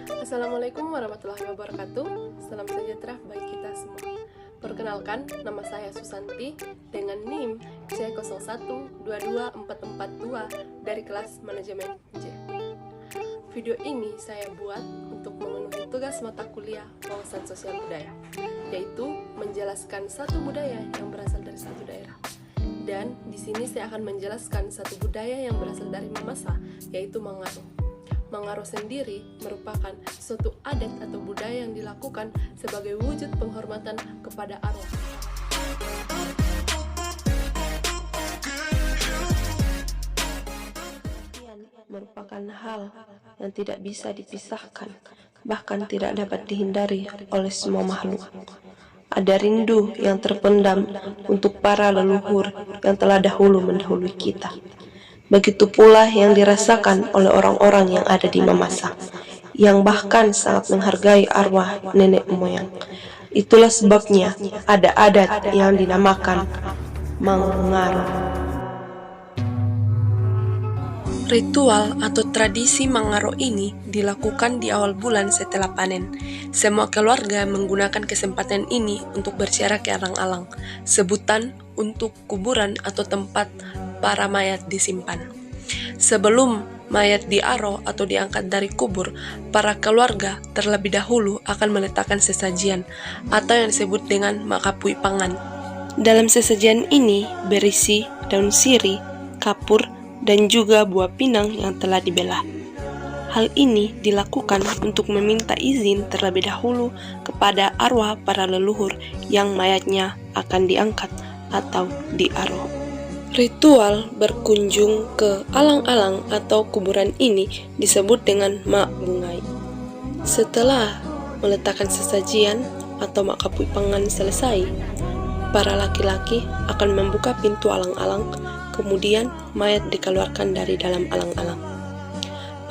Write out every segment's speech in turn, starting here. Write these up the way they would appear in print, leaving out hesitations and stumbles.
Assalamualaikum warahmatullahi wabarakatuh. Salam sejahtera bagi kita semua. Perkenalkan, nama saya Susanti dengan NIM C01224442 dari kelas manajemen J. Video ini saya buat untuk memenuhi tugas mata kuliah wawasan sosial budaya, yaitu menjelaskan satu budaya yang berasal dari satu daerah. Dan di sini saya akan menjelaskan satu budaya yang berasal dari Mamasa, yaitu Mangaro. Mangaro sendiri merupakan suatu adat atau budaya yang dilakukan sebagai wujud penghormatan kepada arwah. Merupakan hal yang tidak bisa dipisahkan, bahkan tidak dapat dihindari oleh semua makhluk. Ada rindu yang terpendam untuk para leluhur yang telah dahulu mendahului kita. Begitu pula yang dirasakan oleh orang-orang yang ada di Mamasa, yang bahkan sangat menghargai arwah nenek moyang. Itulah sebabnya ada adat yang dinamakan Mangaro. Ritual atau tradisi Mangaro ini dilakukan di awal bulan setelah panen. Semua keluarga menggunakan kesempatan ini untuk berziarah ke alang-alang, sebutan untuk kuburan atau tempat para mayat disimpan. Sebelum mayat diaro atau diangkat dari kubur, para keluarga terlebih dahulu akan meletakkan sesajian atau yang disebut dengan makapui pangan. Dalam sesajian ini berisi daun sirih, kapur, dan juga buah pinang yang telah dibelah. Hal ini dilakukan untuk meminta izin terlebih dahulu kepada arwah para leluhur yang mayatnya akan diangkat atau diaro. Ritual berkunjung ke alang-alang atau kuburan ini disebut dengan mak bungai. Setelah meletakkan sesajian atau makapui pangan selesai, para laki-laki akan membuka pintu alang-alang. Kemudian mayat dikeluarkan dari dalam alang-alang.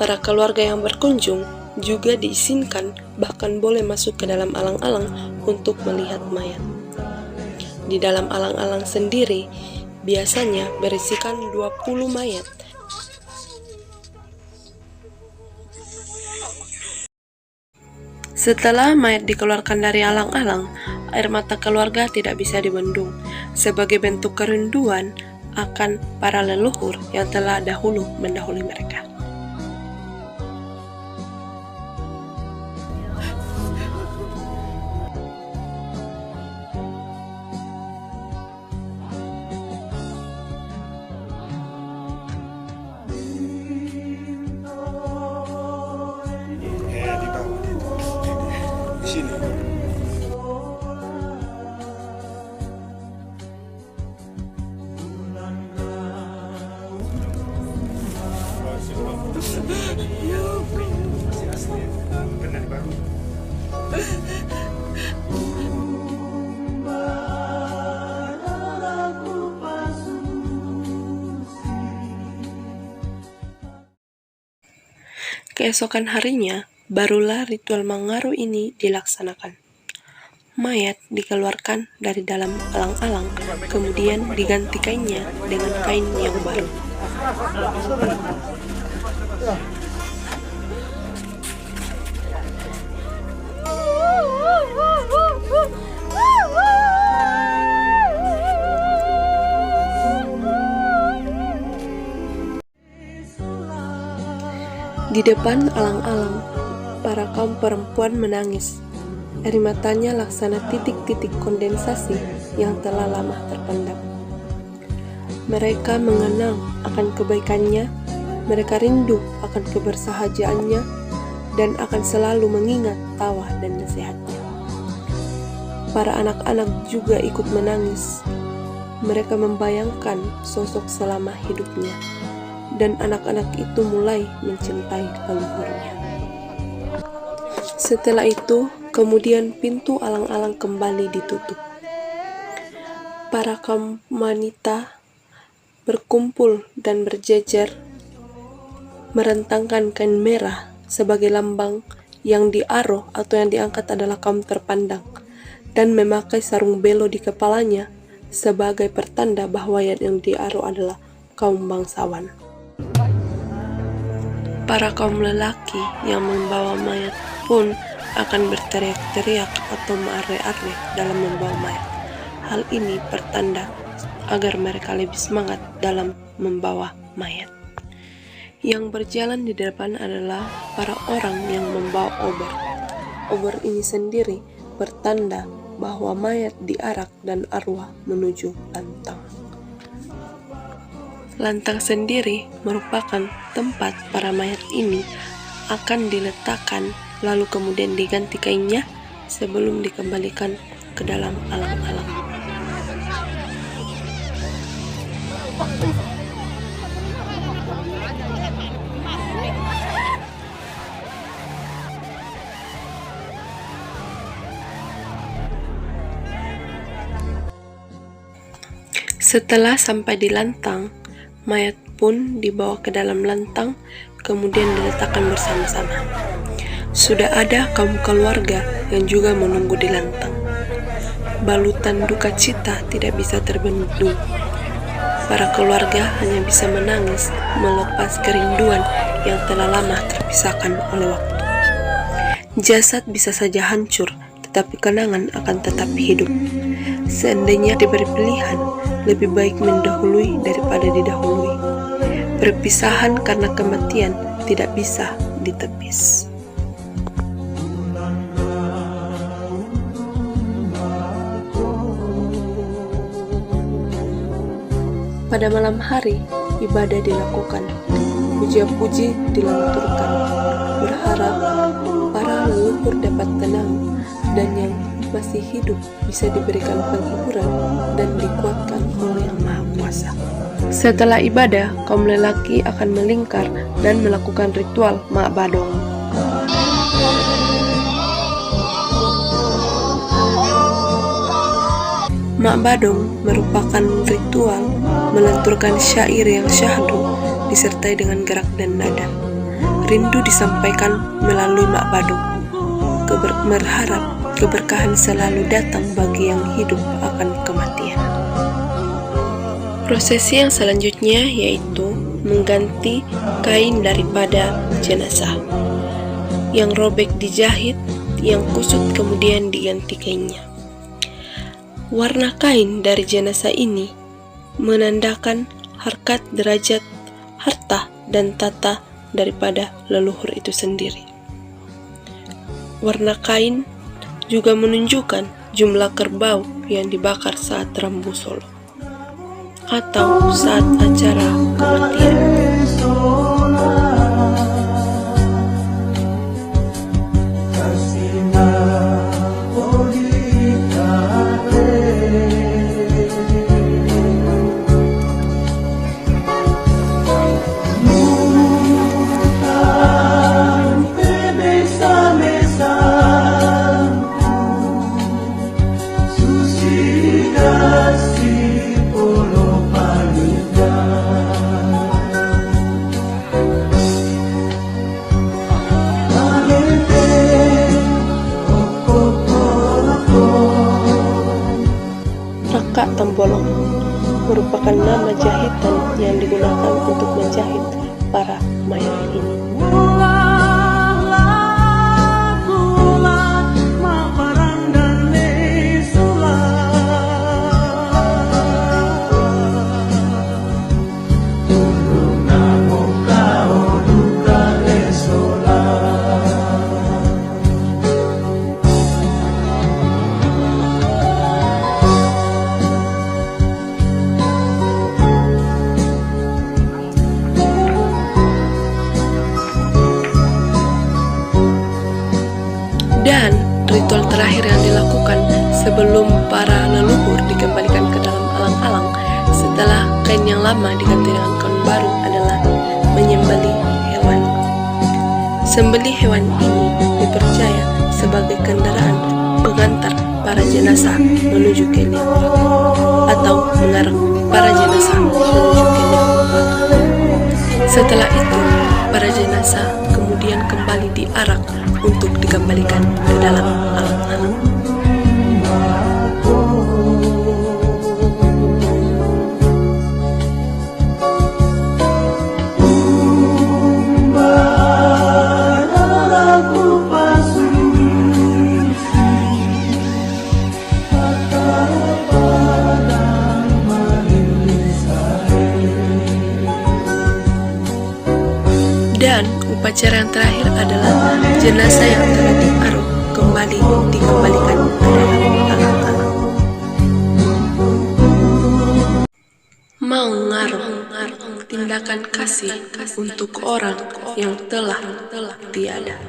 Para keluarga yang berkunjung juga diizinkan bahkan boleh masuk ke dalam alang-alang untuk melihat mayat. Di dalam alang-alang sendiri biasanya berisikan 20 mayat. Setelah mayat dikeluarkan dari alang-alang, air mata keluarga tidak bisa dibendung sebagai bentuk kerinduan akan para leluhur yang telah dahulu mendahului mereka. Di sini. Masih asli, benar baru. Keesokan harinya, barulah ritual Mangaro ini dilaksanakan. Mayat dikeluarkan dari dalam alang-alang, kemudian diganti kainnya dengan kain yang baru. Di depan alang-alang, para kaum perempuan menangis. Air matanya laksana titik-titik kondensasi yang telah lama terpendam. Mereka mengenang akan kebaikannya, mereka rindu akan kebersahajaannya, dan akan selalu mengingat tawa dan nasihatnya. Para anak-anak juga ikut menangis. Mereka membayangkan sosok selama hidupnya, dan anak-anak itu mulai mencintai leluhurnya. Setelah itu, kemudian pintu alang-alang kembali ditutup. Para kaum wanita berkumpul dan berjejer, merentangkan kain merah sebagai lambang yang diaro atau yang diangkat adalah kaum terpandang, dan memakai sarung belo di kepalanya sebagai pertanda bahwa yang diaro adalah kaum bangsawan. Para kaum lelaki yang membawa mayat pun akan berteriak-teriak atau mengarak-arak dalam membawa mayat. Hal ini pertanda agar mereka lebih semangat dalam membawa mayat. Yang berjalan di depan adalah para orang yang membawa obor. Obor ini sendiri bertanda bahwa mayat diarak dan arwah menuju lantang. Lantang sendiri merupakan tempat para mayat ini akan diletakkan lalu kemudian diganti kainnya sebelum dikembalikan ke dalam alang-alang. Setelah sampai di lantang, mayat pun dibawa ke dalam lantang, kemudian diletakkan bersama-sama. Sudah ada kaum keluarga yang juga menunggu di lantang. Balutan duka cita tidak bisa terbendung. Para keluarga hanya bisa menangis melepas kerinduan yang telah lama terpisahkan oleh waktu. Jasad bisa saja hancur, tetapi kenangan akan tetap hidup. Seandainya diberi pilihan, lebih baik mendahului daripada didahului. Perpisahan karena kematian tidak bisa ditepis. Pada malam hari, ibadah dilakukan, puja-puji dilanturkan, berharap para leluhur dapat tenang dan yang masih hidup bisa diberikan penghiburan dan dikuatkan oleh Yang Maha Kuasa. Setelah ibadah, kaum lelaki akan melingkar dan melakukan ritual Mak Badong. Mak Badong merupakan ritual melanturkan syair yang syahdu disertai dengan gerak dan nada. Rindu disampaikan melalui Mak Badong. Berharap keberkahan selalu datang bagi yang hidup akan kematian. Prosesi yang selanjutnya yaitu mengganti kain daripada jenazah. Yang robek dijahit, yang kusut kemudian diganti kainnya. Warna kain dari jenazah ini menandakan harkat, derajat, harta, dan tata daripada leluhur itu sendiri. Warna kain juga menunjukkan jumlah kerbau yang dibakar saat Rambu Solo atau saat acara kematian. Raka Tempolong merupakan nama jahitan yang digunakan untuk menjahit para mayat ini. Dan ritual terakhir yang dilakukan sebelum para leluhur dikembalikan ke dalam alang-alang setelah kain yang lama diganti dengan kain baru adalah menyembelih hewan. Sembelih hewan ini dipercaya sebagai kendaraan pengantar para jenazah menuju ke liang lahat atau mengarang para jenazah menuju ke liang lahat. Setelah itu, para jenazah kemudian kembali diarak untuk dikembalikan ke dalam alang-alang. Aku Upacara yang terakhir adalah jenazah yang telah diaruh kembali dikembalikan ke dalam alang-alang. Mengaruh tindakan kasih untuk orang yang telah tiada.